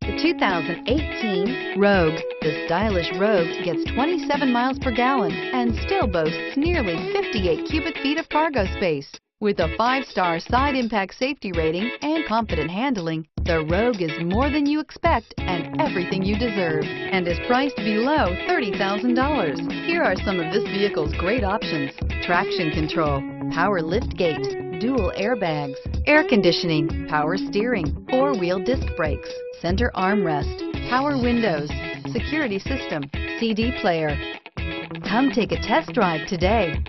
The 2018 Rogue. The stylish Rogue gets 27 miles per gallon and still boasts nearly 58 cubic feet of cargo space. With a 5-star side impact safety rating and confident handling, the Rogue is more than you expect and everything you deserve, and is priced below $30,000. Here are some of this vehicle's great options: traction control, power lift gate, dual airbags, air conditioning, power steering, 4-wheel disc brakes, center armrest, power windows, security system, CD player. Come take a test drive today.